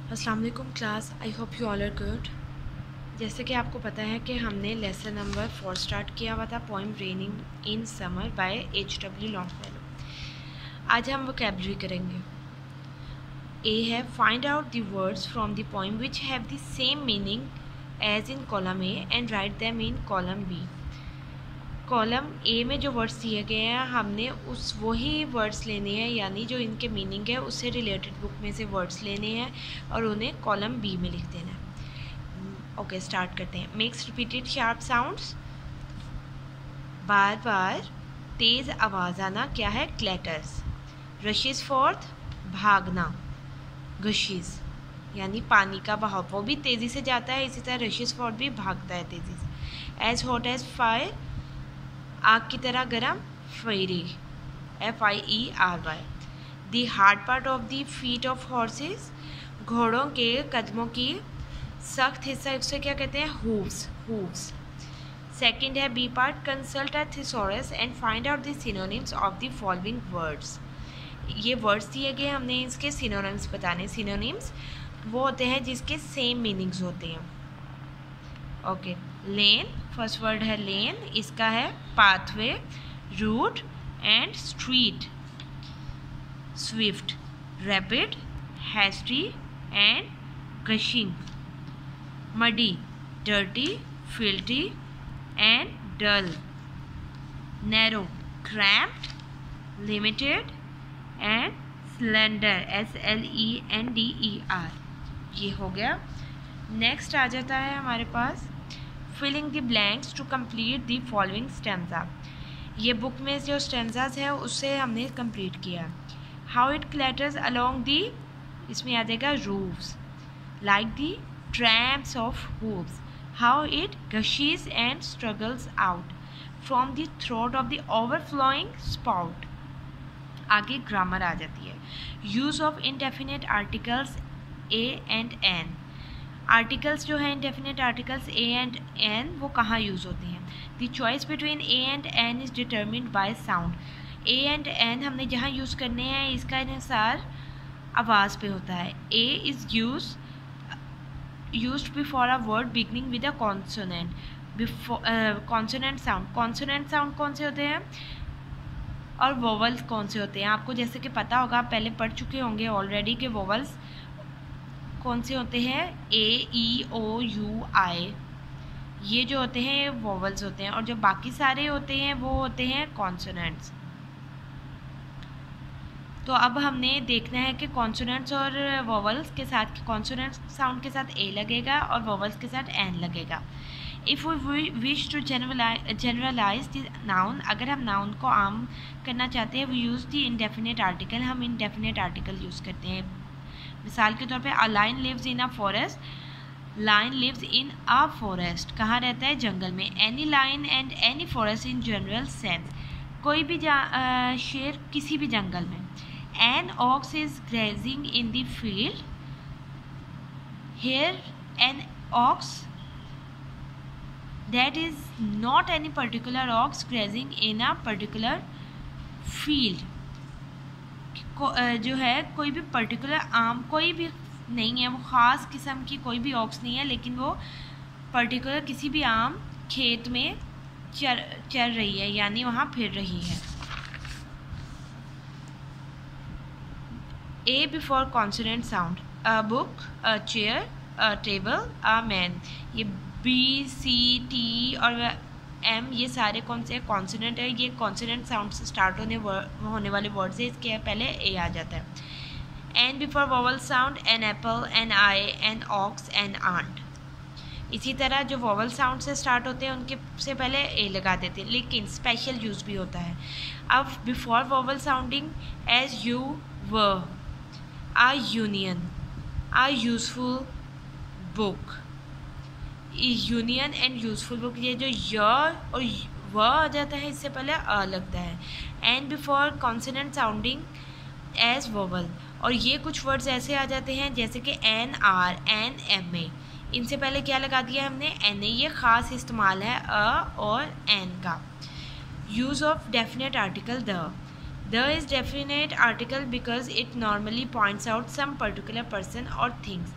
अस्सलाम वालेकुम class, I hope you all are good. जैसे कि आपको पता है कि हमने लेसन नंबर 4 स्टार्ट किया हुआ था, poem raining in summer by H.W. Longfellow. आज हम वोकैबुलरी करेंगे। ए है find out the words from the poem which have the same meaning as in column A and write them in column B. Column A में जो words दिए गए हैं हमने उस वही वर्ड्स लेने हैं, यानी जो इनके मीनिंग है उससे रिलेटेड बुक में से वर्ड्स लेने हैं और उन्हें कॉलम बी में लिख देना है। ओके, स्टार्ट करते हैं। मेक्स रिपीटेड शार्प साउंड्स, बार बार तेज़ आवाज़ आना क्या है? क्लैटर्स। रशेस फॉर्थ, भागना। गशीज यानी पानी का बहाव, वो भी तेज़ी से जाता है, इसी तरह रशेस फॉर्थ भी भागता है तेज़ी से। एज हॉट एज फायर, आग की तरह गर्म। फीरी, FIERY। The hard part of the feet of horses, घोड़ों के कदमों की सख्त हिस्सा, उसे क्या कहते हैं? हूव्स। हूव्स। सेकंड है B part, consult a thesaurus and find out the synonyms of the following words. ये वर्ड्स दिए गए, हमने इसके सिनोनिम्स बताने। सिनोनिम्स वो होते हैं जिसके सेम मीनिंग्स होते हैं। ओके, लेन, फर्स्ट वर्ड है लेन, इसका है pathway, route and street. Swift, rapid, hasty and gushing. Muddy, dirty, filthy and dull. Narrow, cramped, limited and slender, SLENDER। ये हो गया। नेक्स्ट आ जाता है हमारे पास filling the blanks to complete the following stanza. ये बुक में जो स्टेंजाज है उससे हमने कंप्लीट किया। How it clatters along the, इसमें आ जाएगा roofs, like the tramps of hooves. How it gushes and struggles out from the throat of the overflowing spout. आगे ग्रामर आ जाती है। Use of indefinite articles a and an. Articles जो है indefinite articles a and an, वो कहाँ use होते हैं? The choice between a and an is determined by sound. A and an हमने जहाँ यूज़ करने हैं इसका अनुसार आवाज़ पे होता है। A is used before a word beginning with a consonant. Consonant sound, consonant sound कौन से होते हैं और वोवल्स कौन से होते हैं? आपको जैसे कि पता होगा, आप पहले पढ़ चुके होंगे ऑलरेडी कि वोवल्स कौन से होते हैं? AEOUI, ये जो होते हैं वोवल्स होते हैं, और जो बाकी सारे होते हैं वो होते हैं कॉन्सोनेंट्स। तो अब हमने देखना है कि कॉन्सोनेंट्स और वोवल्स के साथ, कॉन्सोनेंट साउंड के साथ ए लगेगा और वोवल्स के साथ एन लगेगा। If we wish to generalize the noun, अगर हम नाउन को आम करना चाहते हैं, we use the indefinite article, हम इंडेफिनिट आर्टिकल यूज़ करते हैं। मिसाल के तौर पे a lion lives in a forest, lion lives in a forest, कहाँ रहता है? जंगल में। Any lion and any forest in general sense, कोई भी शेर किसी भी जंगल में। An ox is grazing in the field, here an ox, that is not any particular ox grazing in a particular field. जो है कोई भी पर्टिकुलर आम कोई भी नहीं है, वो ख़ास किस्म की कोई भी ऑक्स नहीं है, लेकिन वो पर्टिकुलर किसी भी आम खेत में चर रही है, यानी वहाँ फिर रही है। A before consonant sound, a book, a chair, a table, a man. ये BCT और M, ये सारे कौन से कॉन्सोनेंट है? ये कॉन्सोनेंट साउंड से स्टार्ट होने वाले वर्ड से इसके पहले ए आ जाता है। An before vowel sound, an apple, an eye, an ox, an ant. इसी तरह जो वोवल साउंड से स्टार्ट होते हैं उनके से पहले ए लगा देते हैं, लेकिन स्पेशल यूज़ भी होता है। अब before vowel sounding, as you were, a union, a useful book. Union and useful book, ये जो य और व आ जाता है इससे पहले अ लगता है। And before consonant sounding as vowel, और ये कुछ वर्ड्स ऐसे आ जाते हैं जैसे कि NR, NMA, इनसे पहले क्या लगा दिया हमने? NA। ये ख़ास इस्तेमाल है अ और एन का। Use of definite article the, the is definite article because it normally points out some particular person और थिंग्स।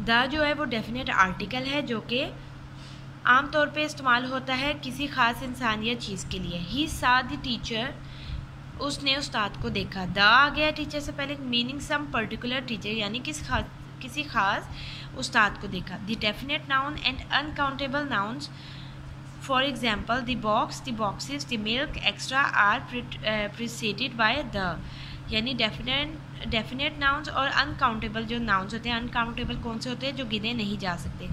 द जो है वो डेफिनेट आर्टिकल है जो कि आमतौर पे इस्तेमाल होता है किसी ख़ास इंसान या चीज़ के लिए। ही सा द टीचर, उसने उस्ताद को देखा। द आ गया टीचर से पहले, मीनिंग सम पर्टिकुलर टीचर यानी किसी खास उस्ताद को देखा। The definite noun and uncountable nouns, for example the box, the boxes, the milk extra are preceded by the. यानी डेफिनेट नाउन्स और अनकाउंटेबल जो नाउन्स होते हैं, अनकाउंटेबल कौन से होते हैं, जो गिने नहीं जा सकते,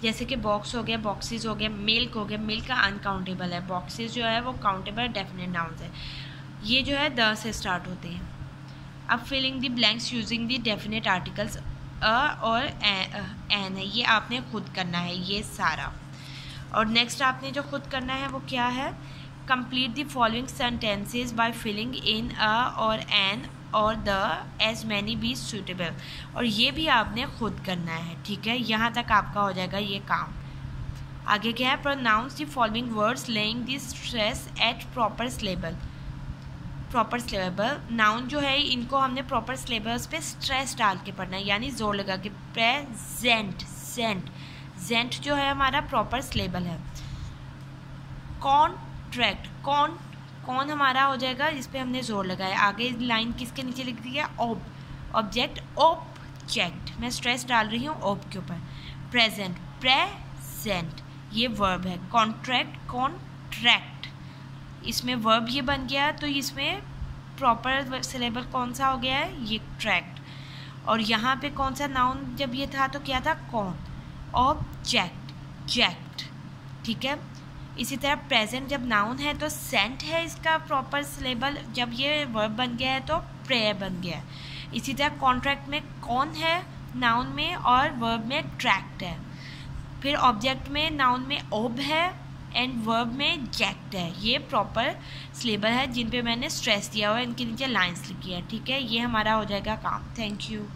जैसे कि बॉक्स हो गया, बॉक्सेस हो गया, मिल्क हो गया, मिल्क का अनकाउंटेबल है, बॉक्सेस जो है वो काउंटेबल डेफिनेट नाउन्स है। ये जो है द से स्टार्ट होते हैं। अब filling the blanks using the definite articles a और एन है, ये आपने खुद करना है ये सारा। और नेक्स्ट आपने जो खुद करना है वो क्या है, complete the following sentences by filling in a और एन और the as many be suitable. और ये भी आपने खुद करना है, ठीक है। यहाँ तक आपका हो जाएगा ये काम। आगे क्या है, pronounce the following words laying the stress at proper syllable. Proper syllable noun जो है इनको हमने प्रॉपर सिलेबल्स पे स्ट्रेस डाल के पढ़ना है, यानी जोर लगा के। प्रेजेंट, सेंट, जेंट जो है हमारा प्रॉपर सिलेबल है। कॉन्ट्रैक्ट, कौन हमारा हो जाएगा, इस पर हमने जोर लगाया। आगे लाइन किसके नीचे लिख दी है, ऑब, ऑब्जेक्ट, ऑब्जेक्ट, मैं स्ट्रेस डाल रही हूँ ऑब के ऊपर। प्रेजेंट, प्रेजेंट, ये वर्ब है। कॉन्ट्रैक्ट, कॉन्ट्रैक्ट, इसमें वर्ब ये बन गया, तो इसमें प्रॉपर सिलेबल कौन सा हो गया है, ये ट्रैक्ट। और यहाँ पे कौन सा नाउन जब ये था तो क्या था, कौन, ऑब्जेक्ट, जेक्ट, ठीक है। इसी तरह प्रेजेंट जब नाउन है तो सेंट है इसका प्रॉपर सिलेबल, जब ये वर्ब बन गया है तो प्रे बन गया है। इसी तरह कॉन्ट्रैक्ट में कौन है नाउन में और वर्ब में ट्रैक्ट है। फिर ऑब्जेक्ट में नाउन में ओब है एंड वर्ब में जेक्ट है। ये प्रॉपर सिलेबल है जिन पे मैंने स्ट्रेस दिया हुआ है, इनके नीचे लाइंस लिखी है, ठीक है। ये हमारा हो जाएगा काम। Thank you.